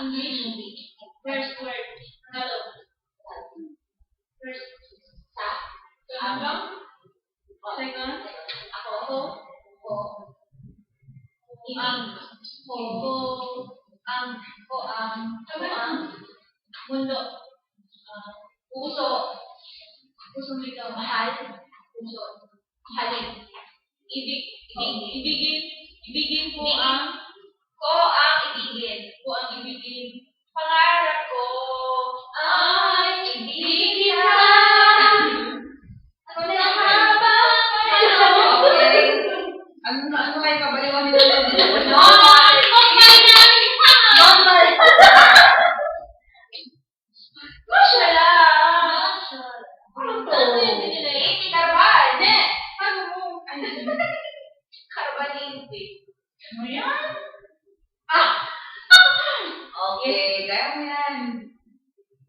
English movie. First word. Tagalog. First. Sa. Second. Second. Ako. Ko. Ang. Ko. Ang. Ko. Ang. Mundo. Puso. Puso nito. Mahal. Puso. Mahalin. Ibigin ko ang ibigin. Pangarap ko ay ibigin ka. Ako na habang ano kayo kabaliwan nito? Normal. Masya lang. Ano to? Karbal. Ano mo? Karbalinte. Ano yan? Okay, kaya mo yan.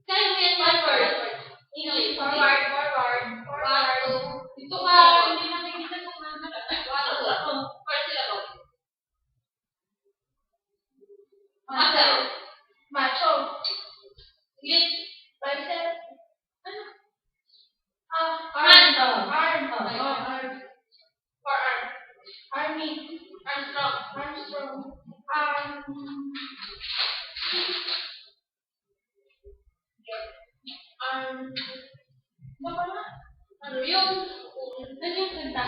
Kaya mo yan, forward. English, forward. Dito ka, hindi nakikita sa mga first syllable. Macho. English. Bicep. Arm. Army. Armstrong. Ano yung kanta?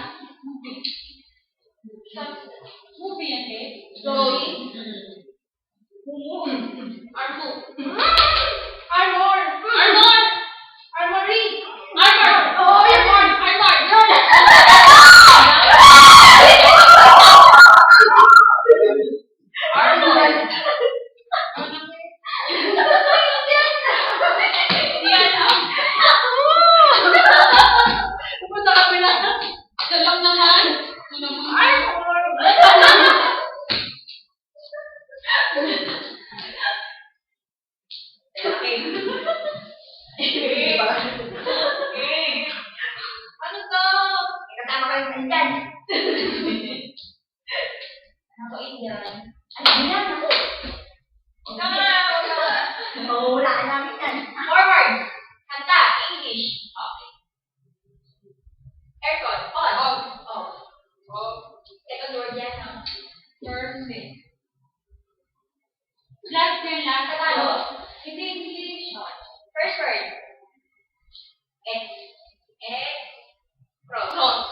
Movie yan eh? Story? Armory! Oh, yun! Armor! Yun! Ano to? Kasama kayo sa Indian. Ako Indian. Ano yan ako? Mahulaan namin yan. Forward. Kanta. English. Okay. Aircon. On. Second word yan. Third thing. Last word lang. Tagalog. Hindi English. First word. Cross.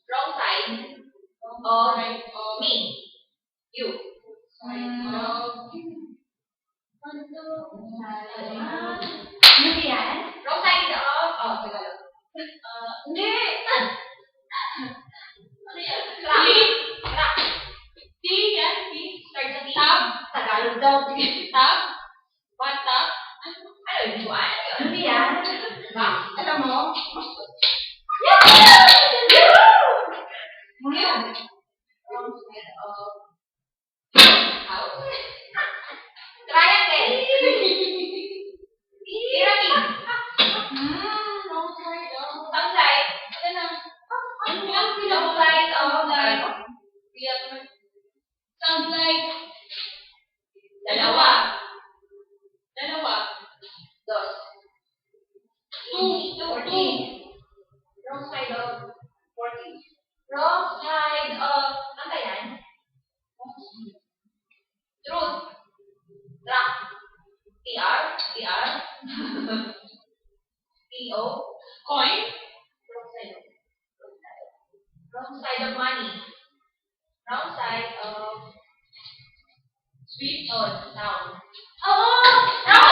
Wrong side of me. You. Ano yan? Wrong side of Tagalog. Hindi. Ano yan? Track. T yan. T. Start sa T. Tab. Tagalog daw. Tab. What tab? Ano yan? Alam mo? Ano yan? Wrong side of house. Triangle. Pyramid. Wrong side of sunlight. Wrong side of sounds like dalawa. Dos. Two. Wrong side of 40. Wrong side of ano yan? Truth. Track. TR. TO. Coin. Wrong side of money. Wrong side of sweet on sound. Wrong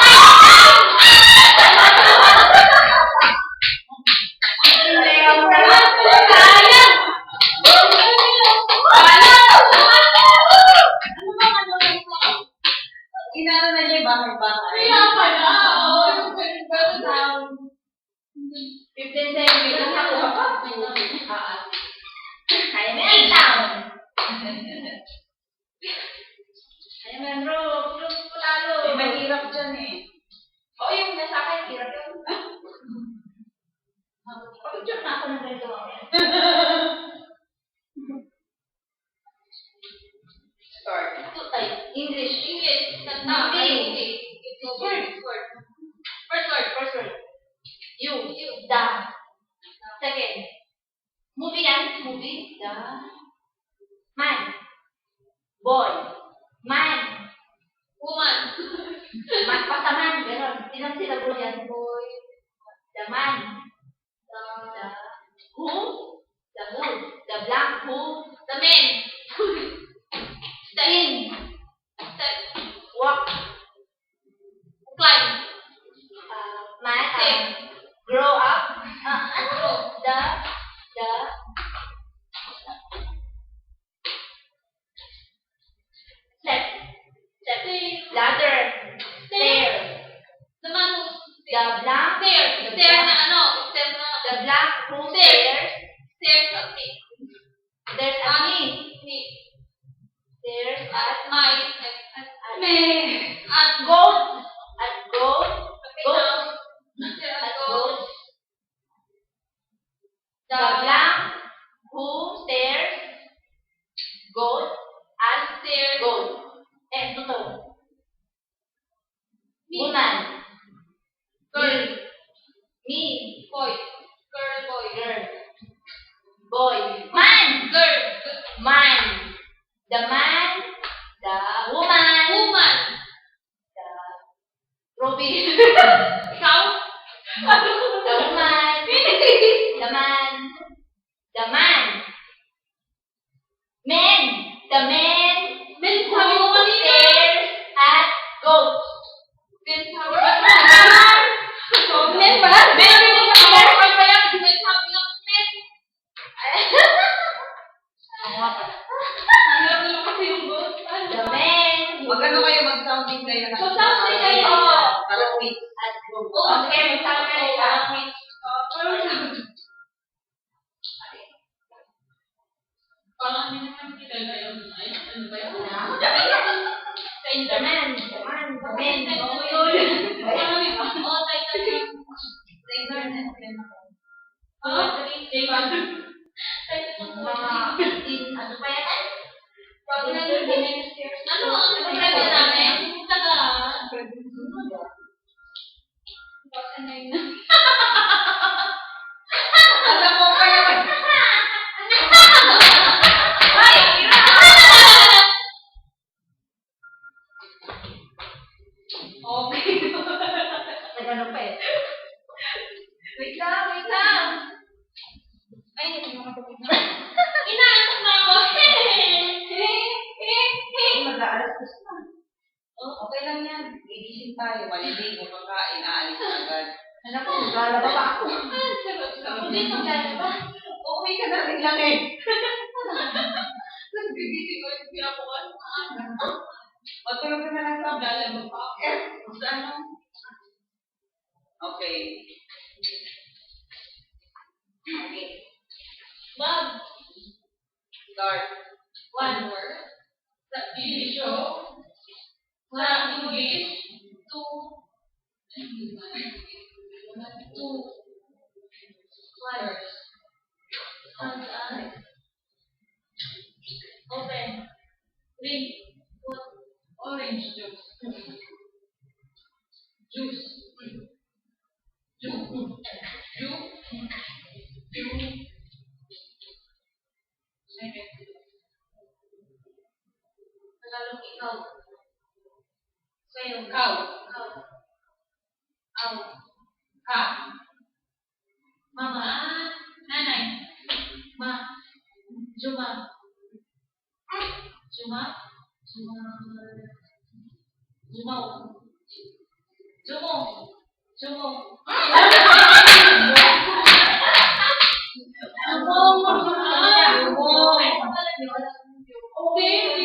Inano na niya bahay-bahay. Kaya pala. Sound. 15 seconds na ako. Kaya na yan, sound. Kaya na, bro. Lalo. Mahirap dyan eh. Oo, yung nasa akin, hirap yun. Pag-joke na ako ng ganito. the man. Boy. Man. Woman. Man, basta man, gano'n. Ilang syllable yan? Boy. The man. The who? The who? The black who? The men. The in. The walk. Climb. Man. Grow up. Grow. The step. Ladder. Stairs. The man who the black stairs. Stairs na ano? Stairs na the black who stairs. Stairs at me. There's at me. Stairs at my me. At goat. At goat. Goat. At goat. The black who stairs. Goat. At stairs. Goat. Ito. Woman. Girl. Me. Boy. Girl, boy. Girl. Boy. Man. Girl. Man. The man. The woman. Woman. The Robin. Ikaw? The woman. The man. The man. Men. The men. Men. Sabi mo kanina. Stairs at goat. Men. Sabi mo kanina. Men ba? Men. Sabi mo yan. Men. Sabi mo men. Ano kasi yung goat? The men. Magkano kayo mag-sounding kayo? Mag-sounding kayo. Parang quiz. At goat. Okay, mag-sounding kayo. Parang quiz. Parang hindi naman kilala yun. Ay, ano ba yun? Sa internet. The man. Oh, yun. Parang may pa. Oh, title yun. Sa internet. Oh, J1. Title mo po. Ano pa yan? Problem with the ministers. Ano ang problem namin? Tagaan. Basta na yun. Alam mo pa naman. Okay. Nagano pa eh. Wait lang. Ay, hindi mo matapos na. Inaantok na ako. Mag-aalas na. Okay lang yan. Gigising tayo. Maliligo, kakain, aalis na agad. Alam ko, maglalaba pa ako. Hindi ko ba? Uuwi ka na rin lang eh. Tapos gigising ko yung pinapukan. Matulog ka na lang sa Maglalaba pa ako. Sa ano? Okay. Okay. Bob. Start. One word. Sa show. Sa English. Two. Words. Open. Drink. Orange juice. Juice. Second. Tagalog ikaw. Sayo. Cow. Aw. Ka. Mama. Nanay. Ma. Juma. Okay.